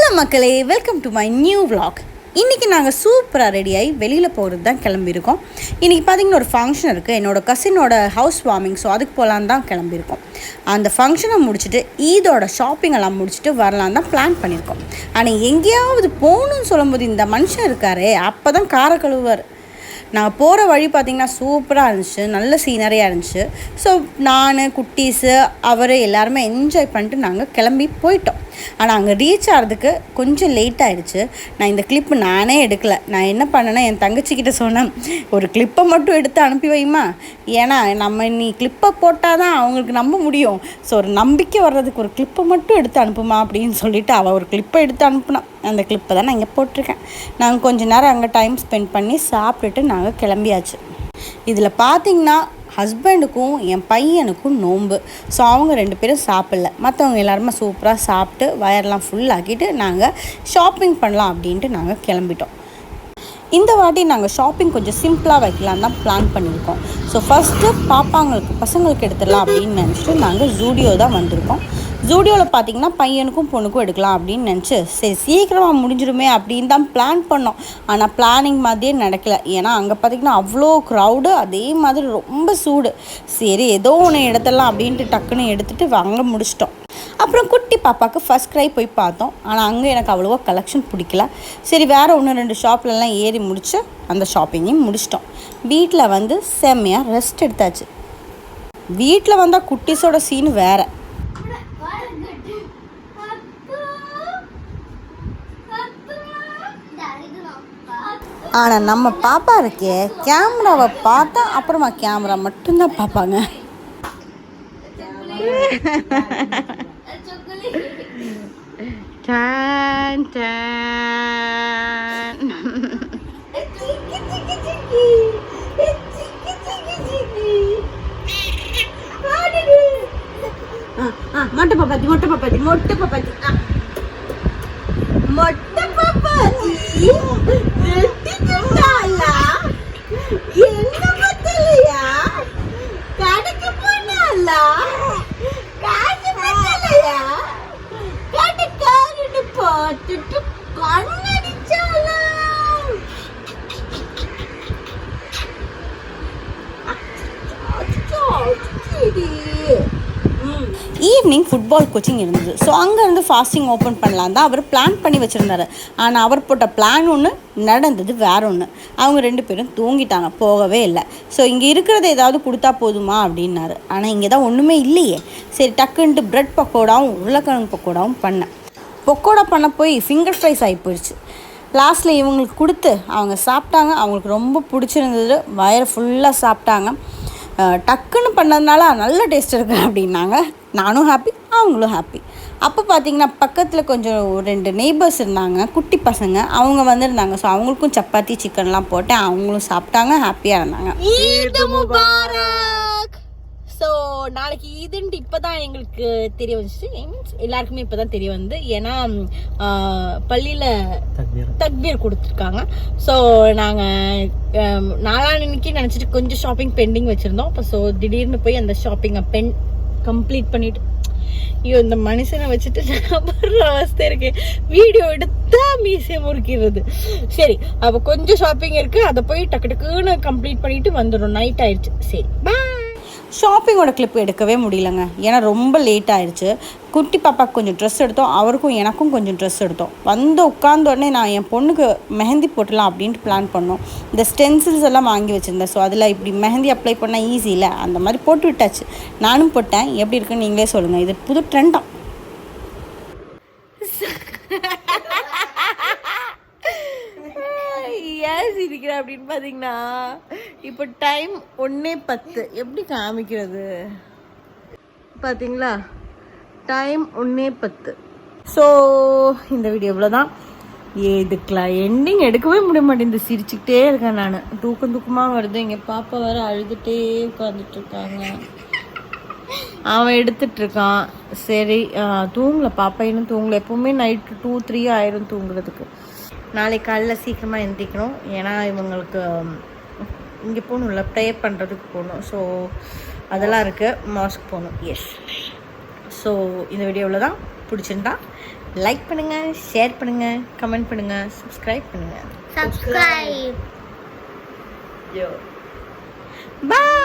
Hello மக்களே, welcome to my new vlog. இன்றைக்கி நாங்கள் சூப்பராக ரெடியாகி வெளியில் போகிறது தான் கிளம்பியிருக்கோம். இன்றைக்கி பார்த்திங்கன்னா ஒரு ஃபங்க்ஷன் இருக்குது, என்னோடய கசினோட ஹவுஸ் வார்மிங். ஸோ அதுக்கு போகலான்னு தான் கிளம்பியிருக்கோம். அந்த ஃபங்க்ஷனை முடிச்சுட்டு ஈதோட ஷாப்பிங் எல்லாம் முடிச்சுட்டு வரலான்னு தான் பிளான் பண்ணியிருக்கோம். ஆனால் எங்கேயாவது போகணுன்னு சொல்லும்போது இந்த மனுஷன் இருக்காரே, அப்போ தான் காரை கழுவுவார். நாங்கள் போகிற வழி பார்த்திங்கன்னா சூப்பராக இருந்துச்சு, நல்ல சீனரியாக இருந்துச்சு. ஸோ நான், குட்டீஸு, அவர் எல்லாருமே என்ஜாய் பண்ணிட்டு நாங்கள் கிளம்பி போயிட்டோம். ஆனால் அங்கே ரீச் ஆகிறதுக்கு கொஞ்சம் லேட் ஆகிடுச்சு. நான் இந்த கிளிப்பு நானே எடுக்கலை. நான் என்ன பண்ணேன்னா, என் தங்கச்சிக்கிட்ட சொன்னேன், ஒரு கிளிப்பை மட்டும் எடுத்து அனுப்பி வைமா, ஏன்னா நீ கிளிப்பை போட்டால் தான் அவங்களுக்கு நம்ப முடியும். ஸோ ஒரு நம்பிக்கை வர்றதுக்கு ஒரு கிளிப்பை மட்டும் எடுத்து அனுப்புமா அப்படின்னு சொல்லிவிட்டு அவள் ஒரு கிளிப்பை எடுத்து அனுப்புனான். அந்த கிளிப்பை தான் நான் இங்கே போட்டிருக்கேன். நாங்கள் கொஞ்சம் நேரம் அங்கே டைம் ஸ்பெண்ட் பண்ணி சாப்பிட்டுட்டு நாங்கள் கிளம்பியாச்சு. இதில் பார்த்திங்கன்னா ஹஸ்பண்டுக்கும் என் பையனுக்கும் நோன்பு. ஸோ அவங்க 2 பேரும் சாப்பிடல. மற்றவங்க எல்லாருமே சூப்பராக சாப்பிட்டு வயர்லாம் ஃபுல்லாக்கிட்டு நாங்கள் ஷாப்பிங் பண்ணலாம் அப்படின்ட்டு நாங்கள் கிளம்பிட்டோம். இந்த வாட்டி நாங்கள் ஷாப்பிங் கொஞ்சம் சிம்பிளாக வைக்கலான்னு தான் பிளான் பண்ணியிருக்கோம். ஸோ ஃபஸ்ட்டு பசங்களுக்கு எடுத்துடலாம் அப்படின்னு நினச்சிட்டு நாங்கள் ஜூடியோ தான் வந்திருக்கோம். ஜூடியோவில் பார்த்திங்கன்னா பையனுக்கும் பொண்ணுக்கும் எடுக்கலாம் அப்படின்னு நினச்சி சரி சீக்கிரமாக முடிஞ்சிருமே அப்படின்னு தான் பிளான் பண்ணோம். ஆனால் பிளானிங் மாதிரியே நடக்கலை. ஏன்னா அங்கே பார்த்திங்கன்னா அவ்வளோ க்ரௌடு, அதே மாதிரி ரொம்ப சூடு. சரி ஏதோ ஒன்று எடுத்துடலாம் அப்படின்ட்டு டக்குன்னு எடுத்துகிட்டு அங்கே முடிச்சிட்டோம். அப்புறம் குட்டி பாப்பாவுக்கு ஃபஸ்ட் க்ரை போய் பார்த்தோம். ஆனால் அங்கே எனக்கு அவ்வளோவா கலெக்ஷன் பிடிக்கல. சரி வேறு 1-2 ஷாப்லலாம் ஏறி முடித்து அந்த ஷாப்பிங்கையும் முடிச்சிட்டோம். வீட்டில் வந்து செம்மையாக ரெஸ்ட் எடுத்தாச்சு. வீட்டில் வந்தால் குட்டீஸோட சீனு வேறு. ஆனால் நம்ம பாப்பா இருக்கே, கேமராவை பார்த்தா அப்புறமா கேமரா மட்டும்தான் பார்ப்பாங்க. டான் டான். மொட்டை பாப்பாத்தி மொட்டை பாப்பாத்தி மொட்டை பாப்பாத்தி மொட்டை பாப்பாத்தி என்ன பத்தலையா? கடைக்கு போனாலா? காசு பத்தலையா? கடைக்காரன்னு பார்த்துட்டு கண்ணடிச்சாலா? ஈவினிங் ஃபுட்பால் கோச்சிங் இருந்தது. ஸோ அங்கேருந்து ஃபாஸ்டிங் ஓப்பன் பண்ணலாம் தான் அவர் பிளான் பண்ணி வச்சுருந்தாரு. ஆனால் அவர் போட்ட பிளான் ஒன்று, நடந்தது வேற ஒன்று. அவங்க 2 பேரும் தூங்கிட்டாங்க, போகவே இல்லை. ஸோ இங்கே இருக்கிறத ஏதாவது கொடுத்தா போதுமா அப்படின்னாரு. ஆனால் இங்கே தான் ஒன்றுமே இல்லையே. சரி டக்குன்ட்டு ப்ரெட் பக்கோடாவும் உருளைக்கிழங்கு பக்கோடாவும் பண்ணேன். பக்கோடா பண்ண போய் ஃபிங்கர் ஃப்ரைஸ் ஆகி போயிடுச்சு. லாஸ்ட்டில் இவங்களுக்கு கொடுத்து அவங்க சாப்பிட்டாங்க. அவங்களுக்கு ரொம்ப பிடிச்சிருந்தது, வயிறு ஃபுல்லாக சாப்பிட்டாங்க. டக்குன்னு பண்ணதுனால நல்ல டேஸ்ட் இருக்குது அப்படின்னாங்க. நானும் ஹாப்பி, அவங்களும் ஹாப்பி. அப்போ பார்த்திங்கன்னா பக்கத்தில் கொஞ்சம் 2 நெய்பர்ஸ் இருந்தாங்க, குட்டி பசங்க. அவங்க வந்திருந்தாங்க. ஸோ அவங்களுக்கும் சப்பாத்தி சிக்கன்லாம் போட்டேன். அவங்களும் சாப்பிட்டாங்க, ஹாப்பியாக இருந்தாங்க. ஈத் முபாரக். ஸோ நாளைக்கு ஈதுன்ட்டு இப்போ தான் எங்களுக்கு தெரிய வந்துச்சு. மீன்ஸ் எல்லாருக்குமே இப்போ தான் தெரிய வந்து, ஏன்னா பள்ளியில் தக்பீர் கொடுத்துருக்காங்க. ஸோ நாங்கள் நாளான்னைக்கு நினச்சிட்டு கொஞ்சம் ஷாப்பிங் பெண்டிங் வச்சுருந்தோம். இப்போ ஸோ திடீர்னு போய் அந்த ஷாப்பிங்கை கம்ப்ளீட் பண்ணிவிட்டு, ஐயோ இந்த மனுஷனை வச்சுட்டு நான் அவஸ்தை இருக்கேன். வீடியோ எடுத்தா மீசியம் முறுக்கிறது. சரி அப்போ கொஞ்சம் ஷாப்பிங் இருக்குது, அதை போய் டக்கு டக்குன்னு கம்ப்ளீட் பண்ணிவிட்டு வந்துடும். நைட் ஆயிடுச்சு. சரி பாய். ஷாப்பிங்கோட கிளிப் எடுக்கவே முடியலங்க, ஏன்னா ரொம்ப லேட் ஆயிடுச்சு. குட்டி பாப்பாவுக்கு கொஞ்சம் ட்ரெஸ் எடுத்தோம், அவருக்கும் எனக்கும் கொஞ்சம் ட்ரெஸ் எடுத்தோம். வந்து உட்காந்த உடனே நான் என் பொண்ணுக்கு மெஹந்தி போட்டலாம் அப்படின்ட்டு பிளான் பண்ணோம். இந்த ஸ்டென்சில்ஸ் எல்லாம் வாங்கி வச்சுருந்தேன். ஸோ அதில் இப்படி மெஹந்தி அப்ளை பண்ணால் ஈஸி இல்லை, அந்த மாதிரி போட்டு விட்டாச்சு. நானும் போட்டேன். எப்படி இருக்குன்னு நீங்களே சொல்லுங்கள். இது புது ட்ரெண்டாக. ஏன் சிரிக்கிறேன் அப்படின்னு பார்த்தீங்கன்னா, இப்போ டைம் 1:10. எப்படி காமிக்கிறது பார்த்தீங்களா? டைம் 1:10. ஸோ இந்த வீடியோ இவ்வளோதான். இதுக்கெலாம் எண்டிங் எடுக்கவே முடிய மாட்டேங்குது, சிரிச்சுக்கிட்டே இருக்கேன் நான். தூக்கமாக வருது. இங்கே பாப்பா வேறு அழுதுகிட்டே உட்காந்துட்ருக்காங்க. அவன் எடுத்துட்ருக்கான். சரி தூங்கலை, பாப்பா இன்னும் தூங்கலை. எப்போவுமே நைட்டு 2-3 ஆயிரும் தூங்குறதுக்கு. நாளைக்கு காலைல சீக்கிரமாக எழுந்திக்கணும். ஏன்னா இவங்களுக்கு இங்கே போகணும்ல, ப்ரே பண்ணுறதுக்கு போகணும். ஸோ அதெல்லாம் இருக்குது. மாஸ்க் போகணும். எஸ். ஸோ இந்த வீடியோவில் தான் பிடிச்சிருந்தா லைக் பண்ணுங்கள், ஷேர் பண்ணுங்கள், கமெண்ட் பண்ணுங்கள், சப்ஸ்கிரைப் பண்ணுங்கள். Subscribe. Bye.